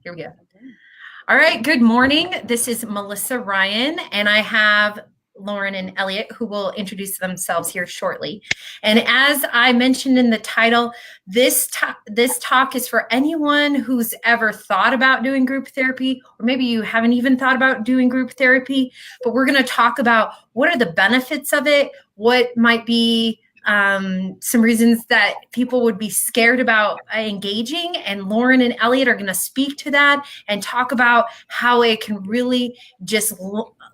Here we go. All right. Good morning. This is Melissa Ryan, and I have Lauren and Elliot, who will introduce themselves here shortly. And as I mentioned in the title, this talk is for anyone who's ever thought about doing group therapy, or maybe you haven't even thought about doing group therapy, but we're going to talk about what are the benefits of it, what might be some reasons that people would be scared about engaging, and Lauren and Elliot are going to speak to that and talk about how it can really just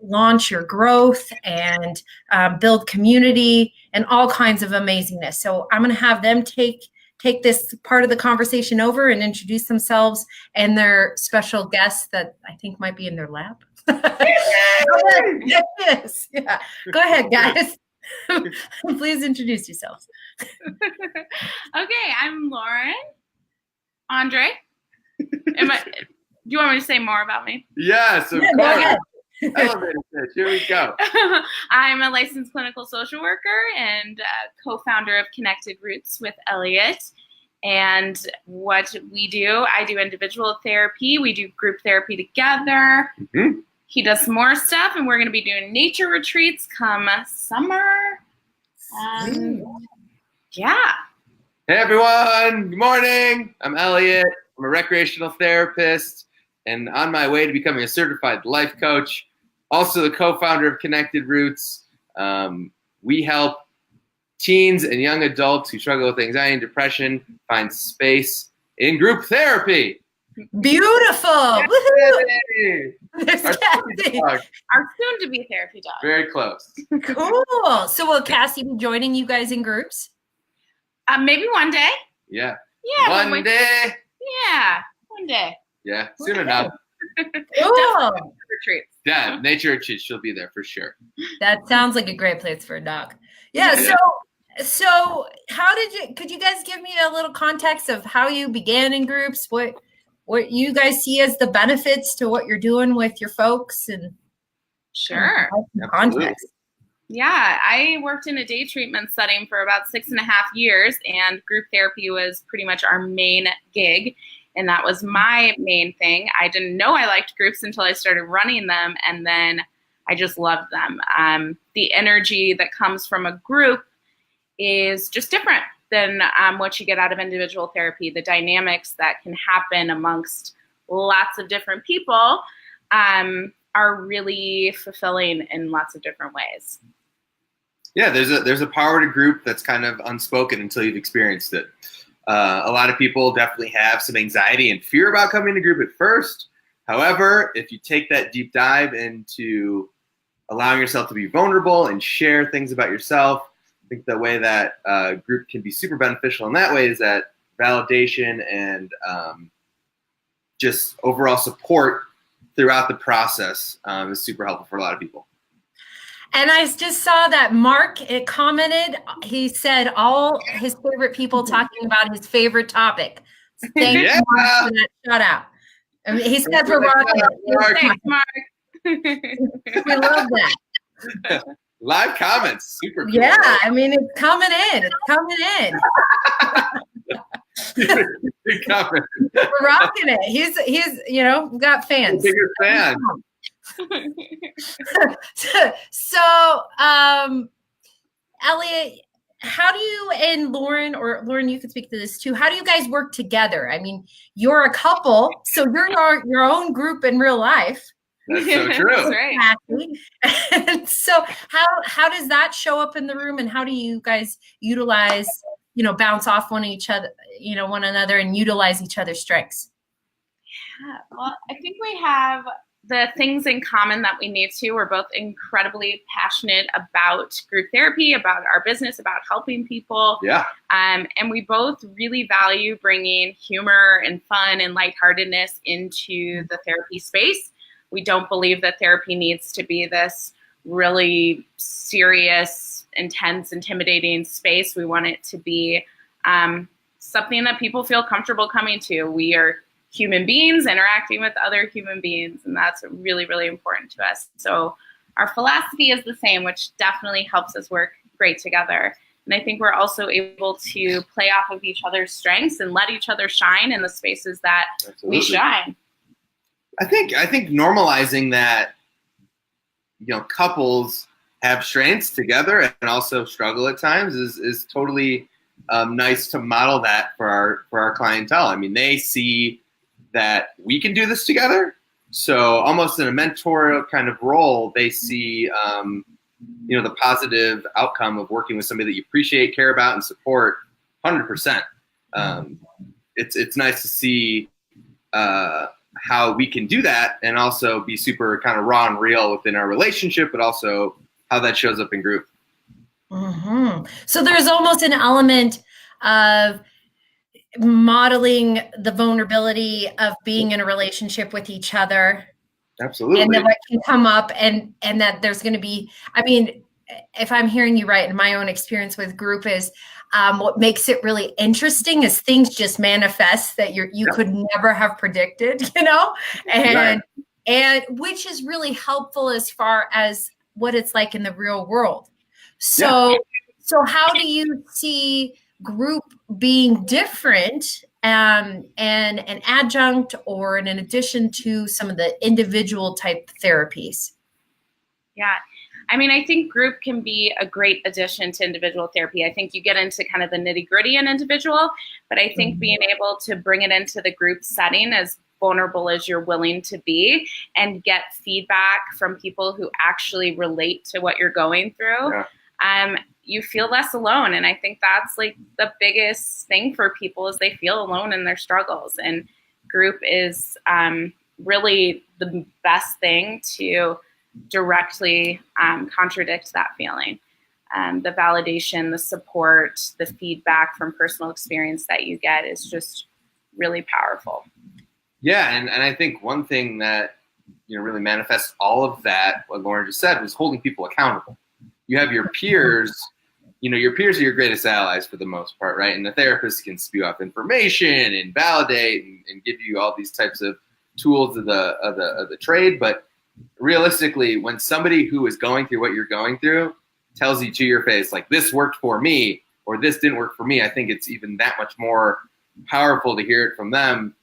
launch your growth and build community and all kinds of amazingness. So I'm going to have them take this part of the conversation over and introduce themselves and their special guests that I think might be in their lap. Yes. Yeah. Go ahead, guys. Please introduce yourselves. Okay, I'm Lauren Andre. Do you want me to say more about me? Yes, of course. Elevator pitch. Here we go. I'm a licensed clinical social worker and co-founder of Connected Roots with Elliot. And what we do, I do individual therapy. We do group therapy together. Mm-hmm. He does some more stuff, and we're going to be doing nature retreats come summer. Yeah. Hey, everyone. Good morning. I'm Elliot. I'm a recreational therapist and on my way to becoming a certified life coach. Also the co-founder of Connected Roots. We help teens and young adults who struggle with anxiety and depression find space in group therapy. Beautiful. Our soon-to-be therapy dog. Very close. Cool. So will Cassie be joining you guys in groups? Maybe one day. Yeah. Yeah. One day. Yeah. One day. Yeah. Soon enough. Cool. Retreats. Yeah. Nature retreats. She'll be there for sure. That sounds like a great place for a dog. Yeah. So could you guys give me a little context of how you began in groups? What you guys see as the benefits to what you're doing with your folks and sure. Context. Yeah, I worked in a day treatment setting for about 6.5 years, and group therapy was pretty much our main gig, and that was my main thing. I didn't know I liked groups until I started running them, and then I just loved them. The energy that comes from a group is just different than what you get out of individual therapy. The dynamics that can happen amongst lots of different people are really fulfilling in lots of different ways. Yeah, there's a power to group that's kind of unspoken until you've experienced it. A lot of people definitely have some anxiety and fear about coming to group at first. However, if you take that deep dive into allowing yourself to be vulnerable and share things about yourself, I think the way that group can be super beneficial in that way is that validation and just overall support throughout the process is super helpful for a lot of people. And I just saw that Mark commented. He said all his favorite people talking about his favorite topic. Thank you, Mark, for that shout out. I mean, he says we're rocking it. Thanks, Mark. We love that. Live comments, super cool. Yeah, I mean, it's coming in. It's coming in. Big comment. We're rocking it. He's we've got fans. Bigger fan. So, Elliot, how do you and Lauren, or Lauren, you could speak to this too. How do you guys work together? I mean, you're a couple, so you're your own group in real life. That's so true. That's right. Exactly. And so how does that show up in the room, and how do you guys utilize, bounce off one another and utilize each other's strengths? Yeah, well, I think we have the things in common that we need to. We're both incredibly passionate about group therapy, about our business, about helping people. Yeah. And we both really value bringing humor and fun and lightheartedness into the therapy space. We don't believe that therapy needs to be this really serious, intense, intimidating space. We want it to be something that people feel comfortable coming to. We are human beings interacting with other human beings, and that's really, really important to us. So our philosophy is the same, which definitely helps us work great together. And I think we're also able to play off of each other's strengths and let each other shine in the spaces that we shine. I think normalizing that, couples have strengths together and also struggle at times is totally nice to model that for our clientele. I mean, they see that we can do this together. So almost in a mentorial kind of role, they see, the positive outcome of working with somebody that you appreciate, care about, and support 100%. It's nice to see how we can do that and also be super kind of raw and real within our relationship, but also how that shows up in group. Mm-hmm. So there's almost an element of modeling the vulnerability of being in a relationship with each other. Absolutely. And then what can come up and that there's going to be, I mean, if I'm hearing you right, in my own experience with group is what makes it really interesting is things just manifest that you could never have predicted, and which is really helpful as far as what it's like in the real world. So how do you see group being different and an adjunct or in addition to some of the individual type therapies? Yeah. I mean, I think group can be a great addition to individual therapy. I think you get into kind of the nitty gritty in individual, but I think being able to bring it into the group setting as vulnerable as you're willing to be and get feedback from people who actually relate to what you're going through, you feel less alone. And I think that's like the biggest thing for people is they feel alone in their struggles. And group is really the best thing to directly contradict that feeling. The validation, the support, the feedback from personal experience that you get is just really powerful. Yeah, and I think one thing that really manifests all of that, what Lauren just said, was holding people accountable. You have your peers, your peers are your greatest allies for the most part, right? And the therapist can spew off information and validate and give you all these types of tools of the trade, but realistically, when somebody who is going through what you're going through tells you to your face, like, this worked for me or this didn't work for me, I think it's even that much more powerful to hear it from them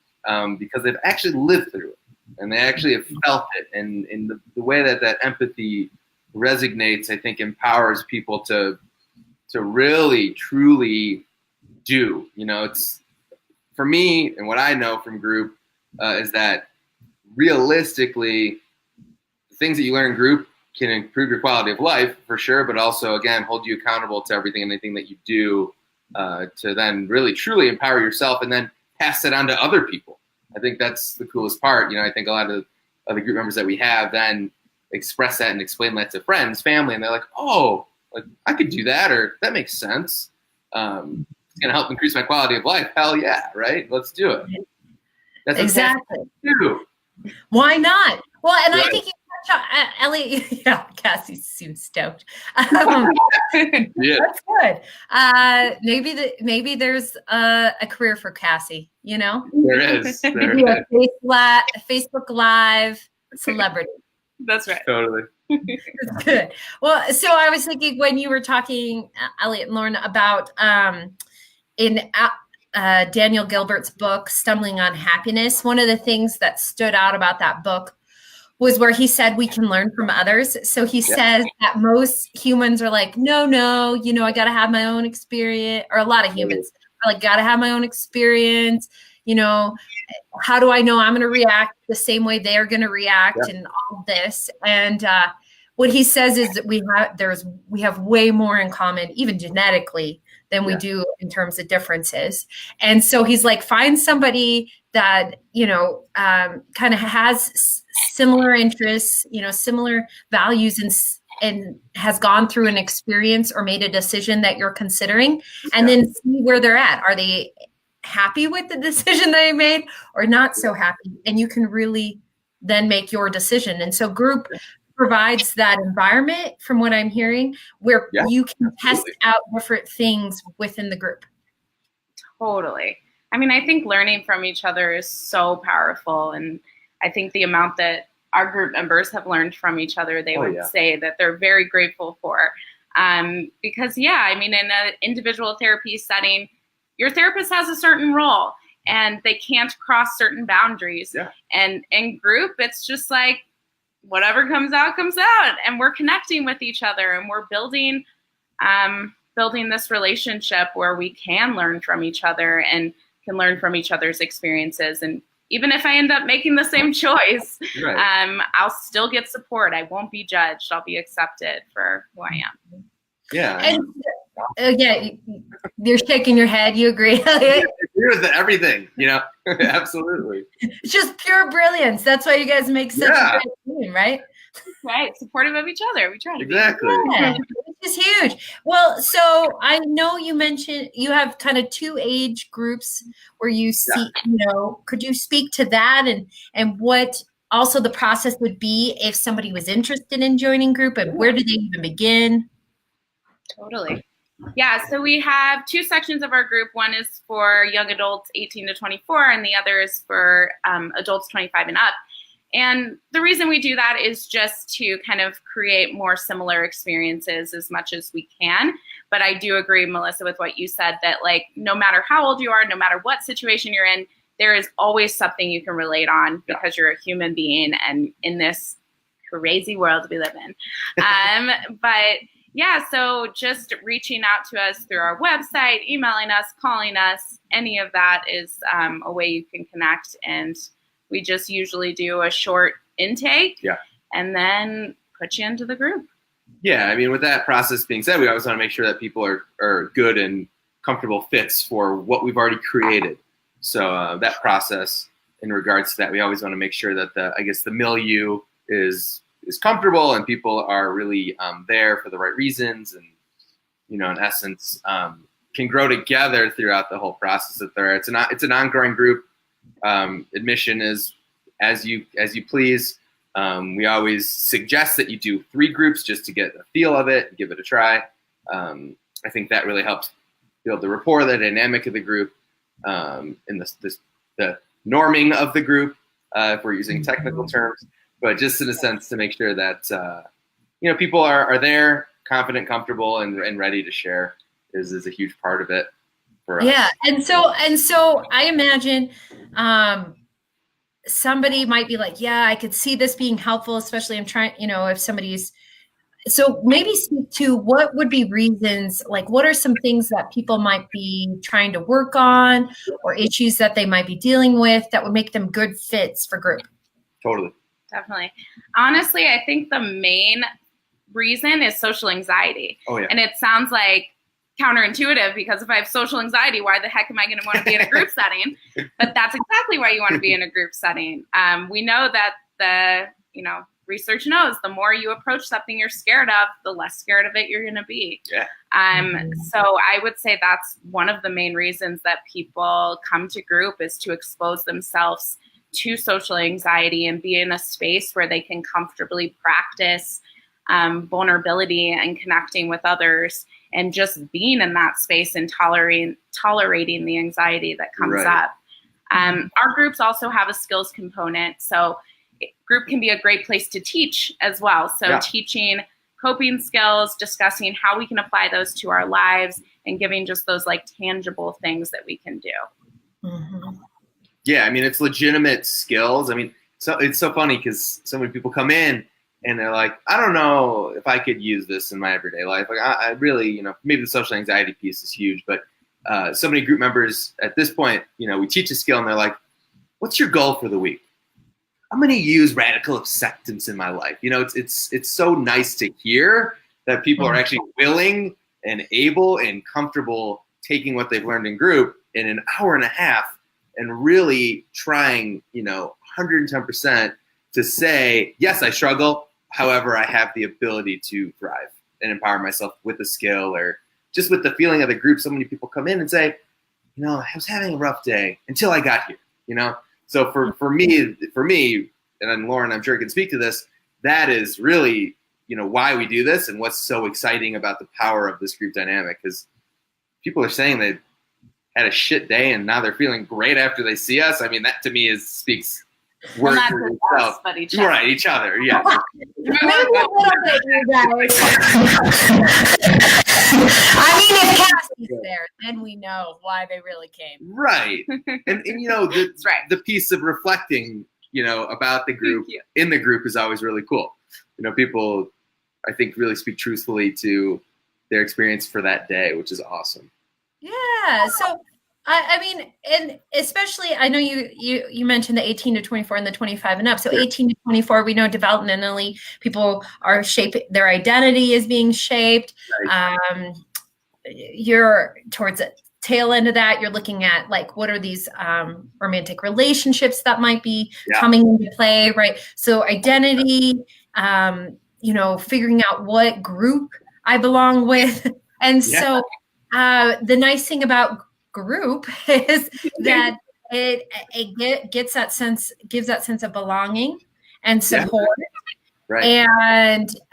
because they've actually lived through it and they actually have felt it. And in the way that empathy resonates, I think empowers people to really, truly do. It's for me, and what I know from group is that realistically, things that you learn in group can improve your quality of life for sure, but also, again, hold you accountable to everything and anything that you do to then really, truly empower yourself and then pass it on to other people. I think that's the coolest part. I think a lot of the group members that we have then express that and explain that to friends, family, and they're like, oh, like I could do that, or that makes sense. It's going to help increase my quality of life. Hell yeah, right? Let's do it. That's exactly. Why not? Well, and right. I think Elliot, Cassie seems stoked. Yeah. That's good. Maybe there's a career for Cassie. There is. There is. Facebook Live celebrity. That's right. Totally. That's good. Well, so I was thinking when you were talking, Elliot and Lauren, about in Daniel Gilbert's book, Stumbling on Happiness, one of the things that stood out about that book was where he said we can learn from others. So he says that most humans are like, no, I got to have my own experience, or a lot of humans are like, got to have my own experience. How do I know I'm going to react the same way they're going to react and all this? And what he says is that we have way more in common, even genetically, than we do in terms of differences. And so he's like, find somebody that, kind of has similar interests, similar values and has gone through an experience or made a decision that you're considering, and then see where they're at. Are they happy with the decision they made or not so happy? And you can really then make your decision. And so group provides that environment, from what I'm hearing, where you can test out different things within the group. Totally. I mean, I think learning from each other is so powerful. And I think the amount that our group members have learned from each other, they would say that they're very grateful for. Because, in an individual therapy setting, your therapist has a certain role. and they can't cross certain boundaries. Yeah. And in group, it's just like whatever comes out, and we're connecting with each other, and we're building this relationship where we can learn from each other and can learn from each other's experiences. And even if I end up making the same choice, Right. I'll still get support. I won't be judged. I'll be accepted for who I am. Yeah. And yeah, you're shaking your head. You agree, Elliot? I agree with everything, absolutely. It's just pure brilliance. That's why you guys make such a great team, right? Right. Supportive of each other. We try to Exactly. Yeah, which is huge. Well, so I know you mentioned you have kind of 2 age groups where you see, could you speak to that and what also the process would be if somebody was interested in joining group, and where do they even begin? Totally. Yeah, so we have 2 sections of our group. One is for young adults 18 to 24, and the other is for adults 25 and up. And the reason we do that is just to kind of create more similar experiences as much as we can. But I do agree, Melissa, with what you said, that like no matter how old you are, no matter what situation you're in, there is always something you can relate on because you're a human being and in this crazy world we live in. But yeah, so just reaching out to us through our website, emailing us, calling us, any of that is a way you can connect. And we just usually do a short intake and then put you into the group. Yeah, I mean, with that process being said, we always want to make sure that people are good and comfortable fits for what we've already created. So that process in regards to that, we always want to make sure that the milieu is comfortable and people are really there for the right reasons and, in essence, can grow together throughout the whole process that they're. It's an ongoing group. Admission is as you please. We always suggest that you do 3 groups just to get a feel of it, give it a try. I think that really helps build the rapport, the dynamic of the group, and the norming of the group, if we're using technical terms. But just in a sense to make sure that people are there, confident, comfortable, and ready to share is a huge part of it for us. Yeah, and so I imagine somebody might be like, yeah, I could see this being helpful, especially I'm trying, if somebody's. So maybe speak to what would be reasons, like what are some things that people might be trying to work on or issues that they might be dealing with that would make them good fits for group? Totally. Definitely. Honestly, I think the main reason is social anxiety. Oh, yeah. And it sounds like counterintuitive because if I have social anxiety, why the heck am I going to want to be in a group setting? But that's exactly why you want to be in a group setting. We know that research knows the more you approach something you're scared of, the less scared of it you're going to be. Yeah. So I would say that's one of the main reasons that people come to group is to expose themselves to social anxiety and be in a space where they can comfortably practice vulnerability and connecting with others and just being in that space and tolerating the anxiety that comes up. Our groups also have a skills component. So group can be a great place to teach as well. So teaching coping skills, discussing how we can apply those to our lives and giving just those like tangible things that we can do. Mm-hmm. Yeah, I mean, it's legitimate skills. I mean, so it's so funny because so many people come in and they're like, I don't know if I could use this in my everyday life. Like, I really, maybe the social anxiety piece is huge, but so many group members at this point, we teach a skill and they're like, what's your goal for the week? I'm going to use radical acceptance in my life. It's so nice to hear that people are actually willing and able and comfortable taking what they've learned in group in an hour and a half and really trying, 110% to say, yes, I struggle. However, I have the ability to thrive and empower myself with a skill or just with the feeling of the group. So many people come in and say, I was having a rough day until I got here, So for me, and then Lauren, I'm sure can speak to this, that is really, why we do this and what's so exciting about the power of this group dynamic because people are saying they had a shit day and now they're feeling great after they see us. I mean, that to me speaks words for itself. Us, but each other. Right, each other, yeah. Maybe a little bit, you guys. I mean, if Cassie's there, then we know why they really came. Right. And That's right. the piece of reflecting, about the group in the group is always really cool. People, I think, really speak truthfully to their experience for that day, which is awesome. Yeah. So, I mean, and especially, I know you mentioned the 18 to 24 and the 25 and up. So 18 to 24, we know developmentally people are shaping, their identity is being shaped. Right. You're towards the tail end of that. You're looking at like, what are these romantic relationships that might be coming into play, right? So identity, figuring out what group I belong with. And so the nice thing about group is that it gives that sense of belonging and support. Right.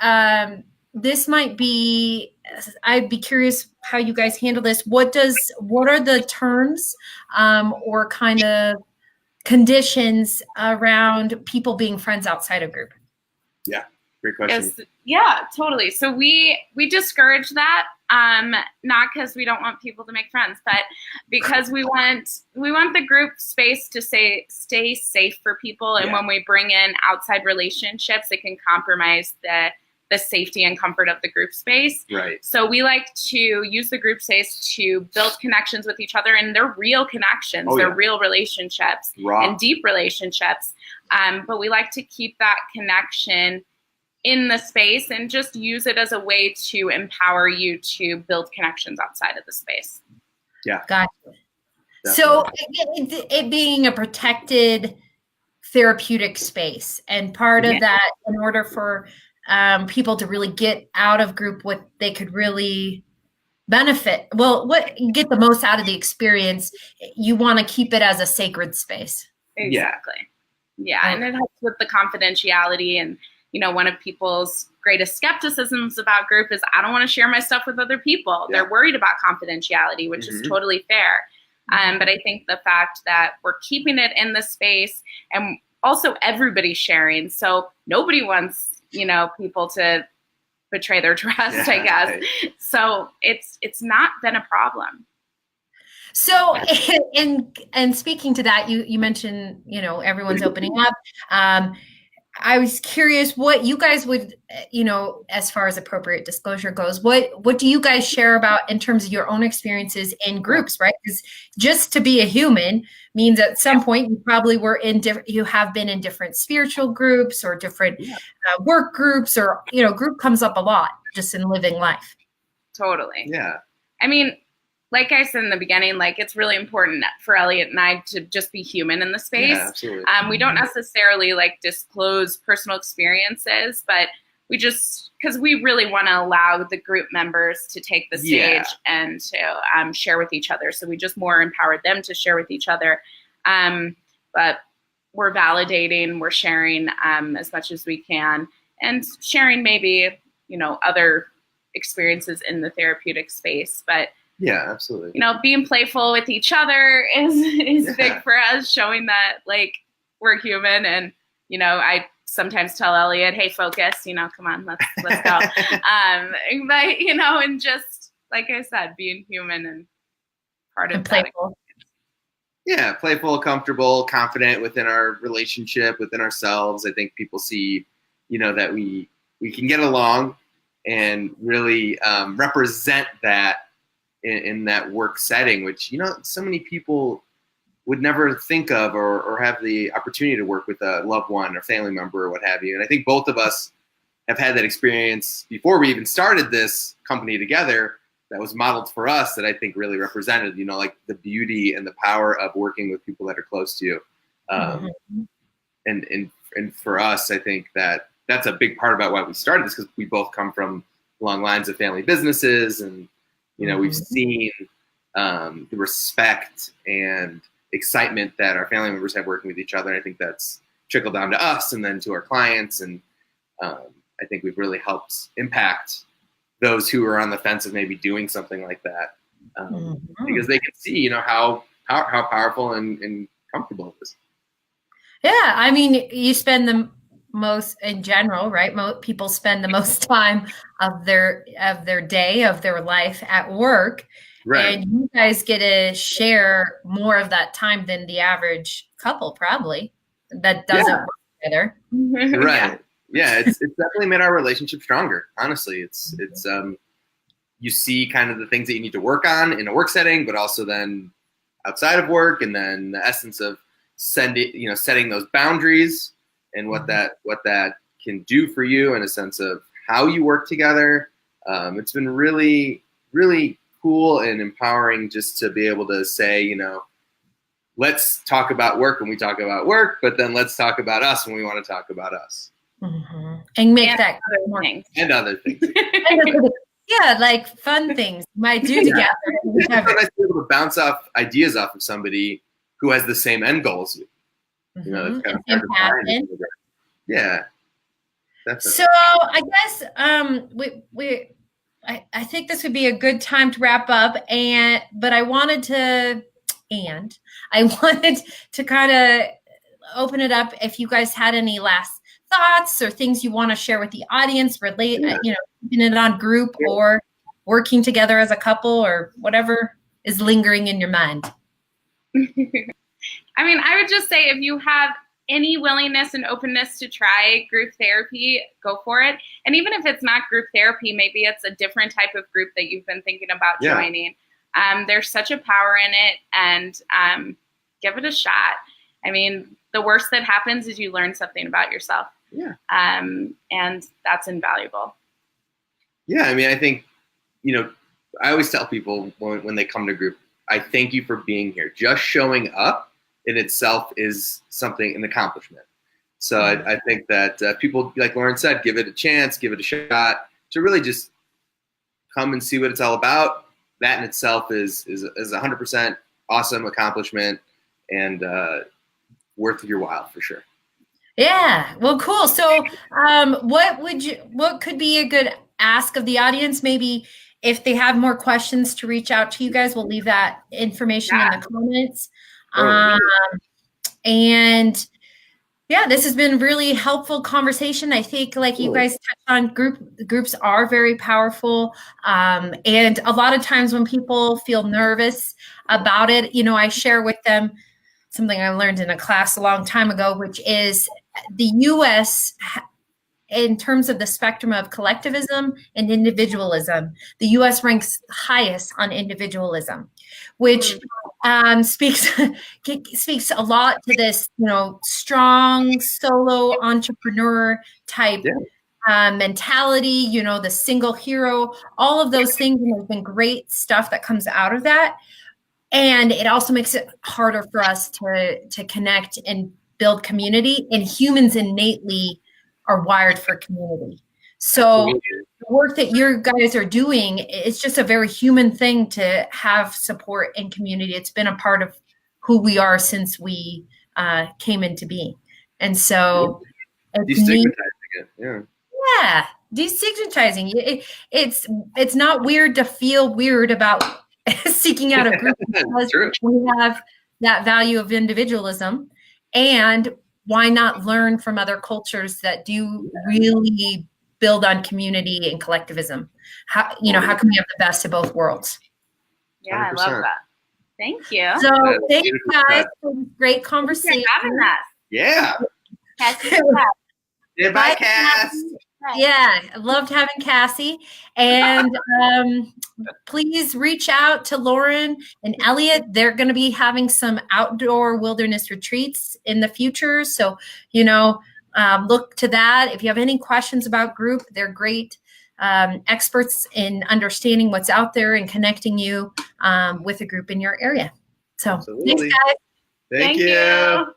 And this might be, I'd be curious how you guys handle this. What are the terms or kind of conditions around people being friends outside of group? Yeah, great question. Yeah, totally. So we discourage that, not because we don't want people to make friends, but because we want the group space to stay safe for people. And when we bring in outside relationships, it can compromise the safety and comfort of the group space. Right. So we like to use the group space to build connections with each other, and they're real connections. They're real relationships and deep relationships. But we like to keep that connection in the space and just use it as a way to empower you to build connections outside of the space. Yeah. Gotcha. So it being a protected therapeutic space, and part of that, in order for people to really get out of group what they could really benefit, get the most out of the experience, you want to keep it as a sacred space. Exactly. Yeah. And it helps with the confidentiality. And, one of people's greatest skepticisms about group is I don't want to share my stuff with other people. They're worried about confidentiality, which is totally fair. But I think the fact that we're keeping it in the space, and also everybody's sharing. So nobody wants, people to betray their trust, I guess. Right. So it's not been a problem. So, and speaking to that, you mentioned, everyone's opening up. I was curious what you guys would, as far as appropriate disclosure goes, what do you guys share about in terms of your own experiences in groups, right? Because just to be a human means at some point you probably you have been in different spiritual groups or different work groups, or, group comes up a lot just in living life. Totally. Yeah. I mean, like I said in the beginning, it's really important for Elliot and I to just be human in the space. Yeah, absolutely. We don't necessarily disclose personal experiences, but we just, because we really want to allow the group members to take the stage and to share with each other. So we just more empower them to share with each other. But we're validating, we're sharing as much as we can, and sharing maybe, other experiences in the therapeutic space. But yeah, absolutely. Being playful with each other is big for us, showing that we're human. And, I sometimes tell Elliot, hey, focus, come on, let's go. But, and just, like I said, being human and part of playful. Yeah, playful, comfortable, confident within our relationship, within ourselves. I think people see, that we can get along and really represent that in that work setting, which, so many people would never think of or have the opportunity to work with a loved one or family member or what have you. And I think both of us have had that experience before we even started this company together that was modeled for us, that I think really represented, the beauty and the power of working with people that are close to you. And for us, I think that's a big part about why we started this, because we both come from long lines of family businesses, and we've seen the respect and excitement that our family members have working with each other. And I think that's trickled down to us and then to our clients. And I think we've really helped impact those who are on the fence of maybe doing something like that, because they can see, how powerful and comfortable it is. Yeah, I mean, you spend the most in general, right? People spend the most time of their day, of their life at work. Right. And you guys get to share more of that time than the average couple probably that doesn't work together. Right. Yeah, it's definitely made our relationship stronger. Honestly, it's you see kind of the things that you need to work on in a work setting, but also then outside of work, and then the essence of setting those boundaries and what that can do for you in a sense of how you work together. It's been really, really cool and empowering just to be able to say, let's talk about work when we talk about work, but then let's talk about us when we want to talk about us. Mm-hmm. And make that other things. And other things. Yeah, like fun things you might do together. It's so nice to be able to bounce off ideas off of somebody who has the same end goal as you. That's kind of hard to find. Yeah. Definitely. So I guess I think this would be a good time to wrap up, but I wanted to kind of open it up if you guys had any last thoughts or things you want to share with the audience, keeping it on group or working together as a couple or whatever is lingering in your mind. I mean, I would just say if you have any willingness and openness to try group therapy, go for it. And even if it's not group therapy, maybe it's a different type of group that you've been thinking about joining. There's such a power in it, and give it a shot. I mean, the worst that happens is you learn something about yourself. Yeah. And that's invaluable. Yeah, I mean, I think, I always tell people when they come to group, I thank you for being here. Just showing up in itself is an accomplishment. So I think that people, like Lauren said, give it a chance, give it a shot to really just come and see what it's all about. That in itself is 100% awesome accomplishment and worth your while for sure. Yeah. Well, cool. So what could be a good ask of the audience? Maybe if they have more questions to reach out to you guys, we'll leave that information in the comments. And yeah, this has been really helpful conversation. I think like you guys touched on, groups are very powerful. And a lot of times when people feel nervous about it, I share with them something I learned in a class a long time ago, which is the U.S., in terms of the spectrum of collectivism and individualism, the U.S. ranks highest on individualism, which speaks a lot to this, strong solo entrepreneur type mentality, the single hero, all of those things. And there's been great stuff that comes out of that. And it also makes it harder for us to connect and build community. And humans innately are wired for community. So the work that you guys are doing, it's just a very human thing to have support and community. It's been a part of who we are since we came into being. And so destigmatizing it. Yeah. Destigmatizing. It's not weird to feel weird about seeking out a group because we have that value of individualism. And why not learn from other cultures that do really build on community and collectivism? How can we have the best of both worlds? Yeah, 100%. I love that. Thank you. So thank you guys for this great conversation. Thanks for having us. Yeah. Cassie, bye, Cass. Yeah, I loved having Cassie. And please reach out to Lauren and Elliot. They're going to be having some outdoor wilderness retreats in the future. So, look to that. If you have any questions about group, they're great experts in understanding what's out there and connecting you with a group in your area. So, Absolutely. thanks, guys. Thank you.